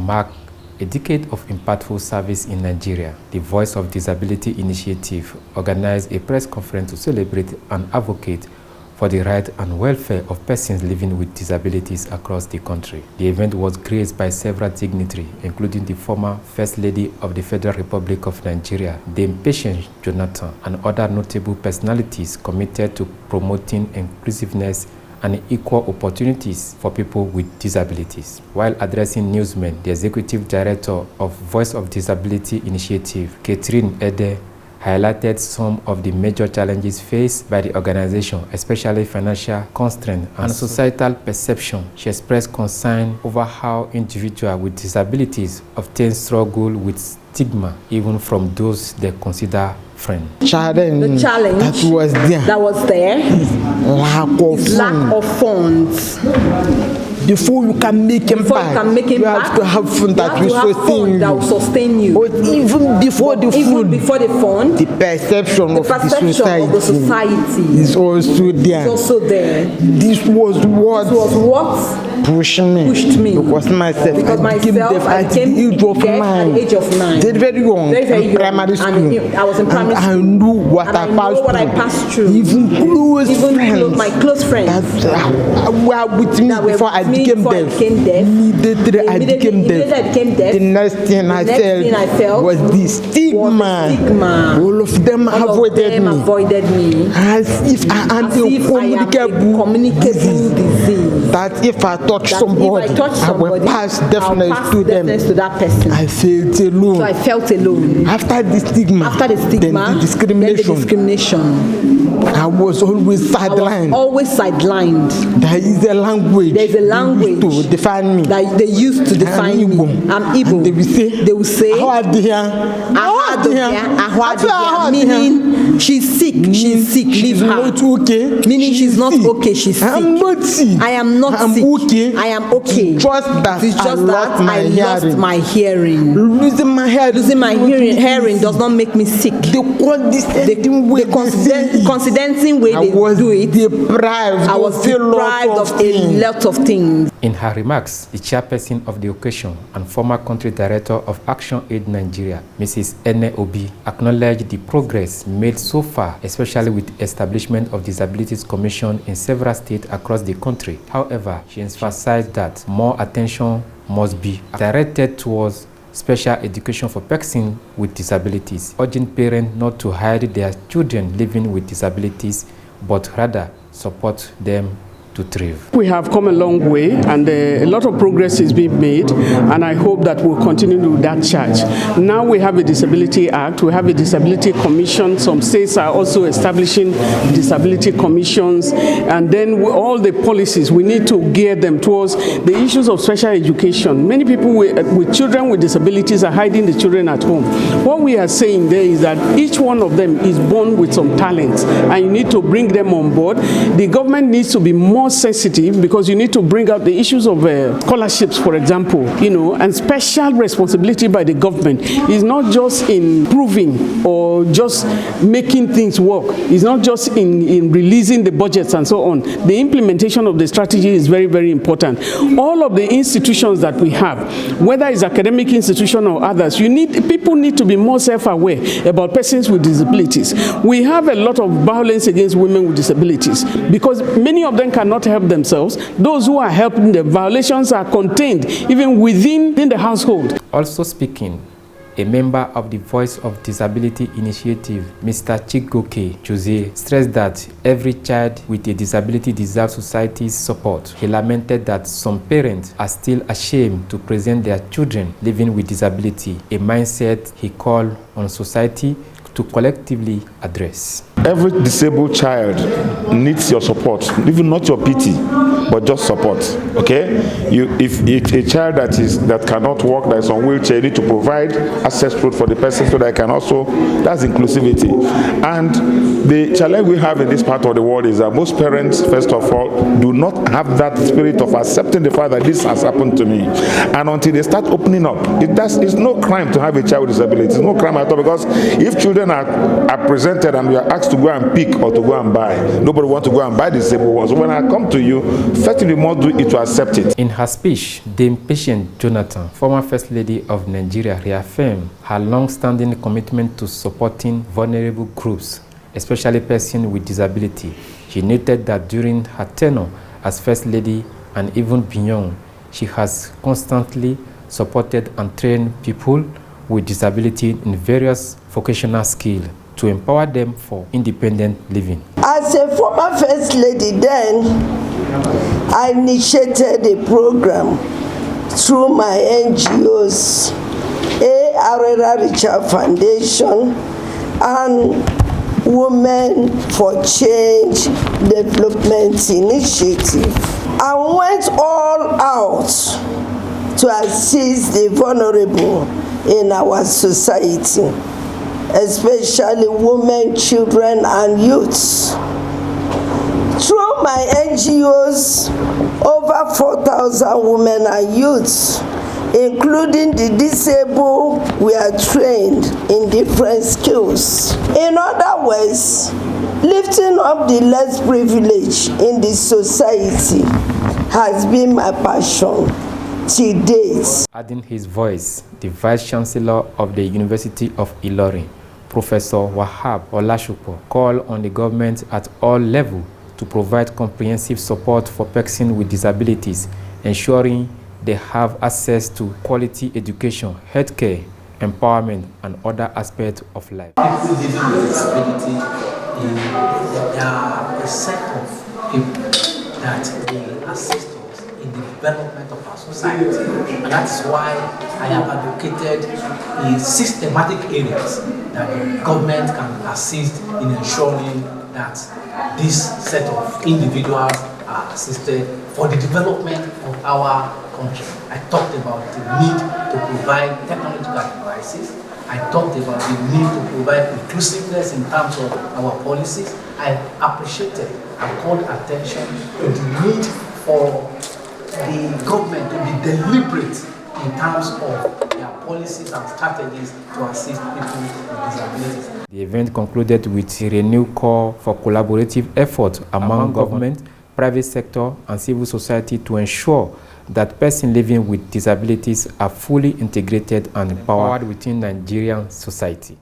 mark a decade of impactful service in Nigeria. The Voice of Disability Initiative organized a press conference to celebrate and advocate for the right and welfare of persons living with disabilities across the country. The event was graced by several dignitaries, including the former First Lady of the Federal Republic of Nigeria, Dame Patience Jonathan, and other notable personalities committed to promoting inclusiveness and equal opportunities for people with disabilities. While addressing newsmen, the Executive Director of Voice of Disability Initiative, Catherine Ede, highlighted some of the major challenges faced by the organization, especially financial constraints and societal perception. She expressed concern over how individuals with disabilities often struggle with stigma, even from those they consider friends. The challenge that was there is lack of funds. Before you can make impact, you have to have fund that will sustain you. But even before the fund, the perception of the society is also there. This was what pushed me. Because myself I became at the age of 9. Very young, in primary school. I was in primary school. I knew what I passed through. Even my close friends that were with me before I became deaf. Immediately I became deaf. The next thing I felt was the stigma. All of them avoided me. As if I am a communicable disease. That if I touch somebody, I will pass deafness to them. That person. I felt alone. So I felt alone. After the stigma, then the discrimination. I was always sidelined. There is a language. To define me. That they used to define me. I'm Igbo. And they will say, meaning she's sick. Leave her. Meaning she's not okay. She's sick. I am not sick. Okay. I am okay. It's just that I lost my hearing. Losing my hearing does not make me sick. The coincidentally way they do it, I was deprived of a lot of things. In her remarks, the chairperson of the occasion and former country director of Action Aid Nigeria, Mrs. Ene Obi, acknowledged the progress made so far, especially with establishment of Disabilities Commission in several states across the country. However, she emphasized that more attention must be directed towards special education for persons with disabilities, urging parents not to hide their children living with disabilities, but rather support them to thrive. We have come a long way, and a lot of progress is being made, and I hope that we'll continue with that charge. Now we have a Disability Act, we have a Disability Commission. Some states are also establishing disability commissions, and then all the policies, we need to gear them towards the issues of special education. Many people with children with disabilities are hiding the children at home. What we are saying there is that each one of them is born with some talents, and you need to bring them on board. The government needs to be more sensitive, because you need to bring out the issues of scholarships, for example, and special responsibility by the government is not just in proving or just making things work. It's not just in releasing the budgets and so on. The implementation of the strategy is very, very important. All of the institutions that we have, whether it's academic institution or others, people need to be more self-aware about persons with disabilities. We have a lot of violence against women with disabilities because many of them cannot help themselves. Those who are helping, the violations are contained even within the household. Also speaking, a member of the Voice of Disability Initiative, Mr. Chigoke Jose, stressed that every child with a disability deserves society's support. He lamented that some parents are still ashamed to present their children living with disability, a mindset he called on society to collectively address. Every disabled child needs your support, even not your pity, but just support. Okay? If a child that cannot walk, that is on wheelchair, you need to provide access road for the person so that I can also. That's inclusivity. And the challenge we have in this part of the world is that most parents, first of all, do not have that spirit of accepting the fact that this has happened to me. And until they start opening up, it's no crime to have a child with disability. It's no crime at all, because if children are presented and we are asked to to go and pick or to go and buy. Nobody wants to go and buy the disabled ones. So when I come to you, first thing you must do is to accept it. In her speech, Dame Patience Jonathan, former First Lady of Nigeria, reaffirmed her long-standing commitment to supporting vulnerable groups, especially persons with disability. She noted that during her tenure as First Lady and even beyond, she has constantly supported and trained people with disability in various vocational skills to empower them for independent living. As a former First Lady then, I initiated a program through my NGOs, Arera Richard Foundation and Women for Change Development Initiative, and went all out to assist the vulnerable in our society, especially women, children, and youths. Through my NGOs, over 4,000 women and youths, including the disabled, were trained in different skills. In other words, lifting up the less privileged in the society has been my passion till date. Adding his voice, the Vice Chancellor of the University of Ilorin, Professor Wahab Olashupo, called on the government at all levels to provide comprehensive support for persons with disabilities, ensuring they have access to quality education, healthcare, empowerment, and other aspects of life. People living with disability, they are a set of people that will assist us in the development of our society. And that's why I have advocated in systematic areas that the government can assist in ensuring that this set of individuals are assisted for the development of our country. I talked about the need to provide technological devices. I talked about the need to provide inclusiveness in terms of our policies. I appreciated and called attention to the need for the government to be deliberate in terms of their policies and strategies to assist people with disabilities. The event concluded with a renewed call for collaborative efforts among government, private sector, and civil society to ensure that persons living with disabilities are fully integrated and empowered within Nigerian society.